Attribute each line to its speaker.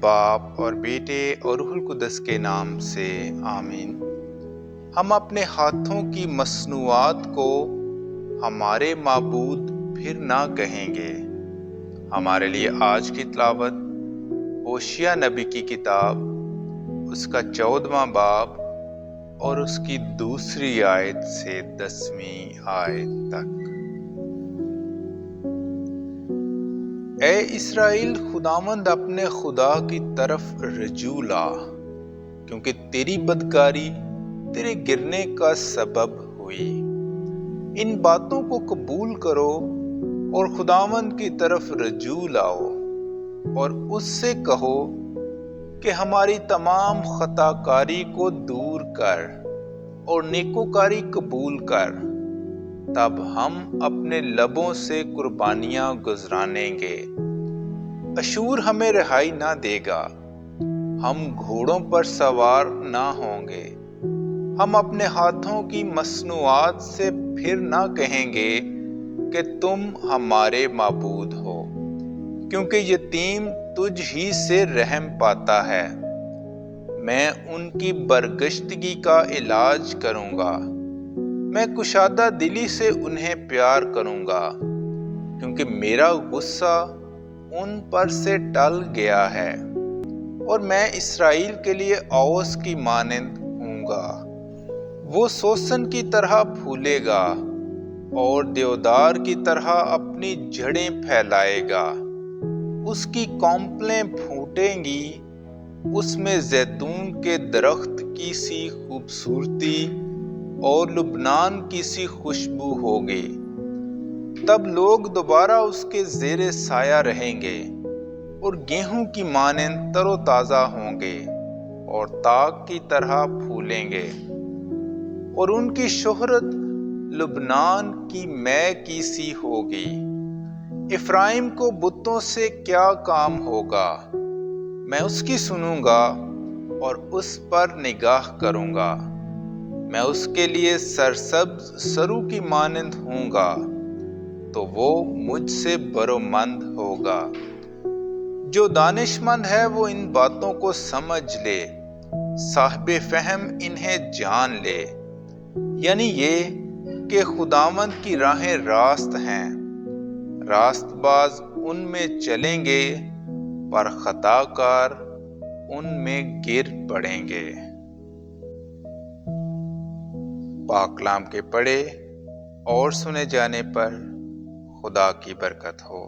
Speaker 1: باپ اور بیٹے اور روح القدس کے نام سے آمین۔ ہم اپنے ہاتھوں کی مصنوعات کو ہمارے معبود پھر نہ کہیں گے۔ ہمارے لیے آج کی تلاوت ہوشیہ نبی کی کتاب، اس کا 14واں باب اور اس کی 2 آیت سے 10ویں آیت تک۔ اے اسرائیل، خداوند اپنے خدا کی طرف رجوع لا، کیونکہ تیری بدکاری تیرے گرنے کا سبب ہوئی۔ ان باتوں کو قبول کرو اور خداوند کی طرف رجوع لاؤ اور اس سے کہو کہ ہماری تمام خطا کاری کو دور کر اور نیکوکاری قبول کر، تب ہم اپنے لبوں سے قربانیاں گزرانیں گے۔ اشور ہمیں رہائی نہ دے گا، ہم گھوڑوں پر سوار نہ ہوں گے۔ ہم اپنے ہاتھوں کی مصنوعات سے پھر نہ کہیں گے کہ تم ہمارے معبود ہو، کیونکہ یتیم تجھ ہی سے رحم پاتا ہے۔ میں ان کی برگشتگی کا علاج کروں گا، میں کشادہ دلی سے انہیں پیار کروں گا، کیونکہ میرا غصہ ان پر سے ٹل گیا ہے، اور میں اسرائیل کے لیے اوس کی مانند ہوں گا۔ وہ سوسن کی طرح پھولے گا اور دیودار کی طرح اپنی جڑیں پھیلائے گا۔ اس کی کونپلیں پھوٹیں گی، اس میں زیتون کے درخت کی سی خوبصورتی اور لبنان کی سی خوشبو ہوگی۔ تب لوگ دوبارہ اس کے زیر سایہ رہیں گے اور گیہوں کی مانند تر و تازہ ہوں گے اور تاک کی طرح پھولیں گے، اور ان کی شہرت لبنان کی مے کی سی ہوگی۔ افرائیم کو بتوں سے کیا کام ہوگا؟ میں اس کی سنوں گا اور اس پر نگاہ کروں گا۔ میں اس کے لیے سرسبز سرو کی مانند ہوں گا، تو وہ مجھ سے برومند ہوگا۔ جو دانش مند ہے وہ ان باتوں کو سمجھ لے، صاحب فہم انہیں جان لے، یعنی یہ کہ خداوند کی راہیں راست ہیں، راست باز ان میں چلیں گے، پر خطا کار ان میں گر پڑیں گے۔ پاک کلام کے پڑھے اور سنے جانے پر خدا کی برکت ہو۔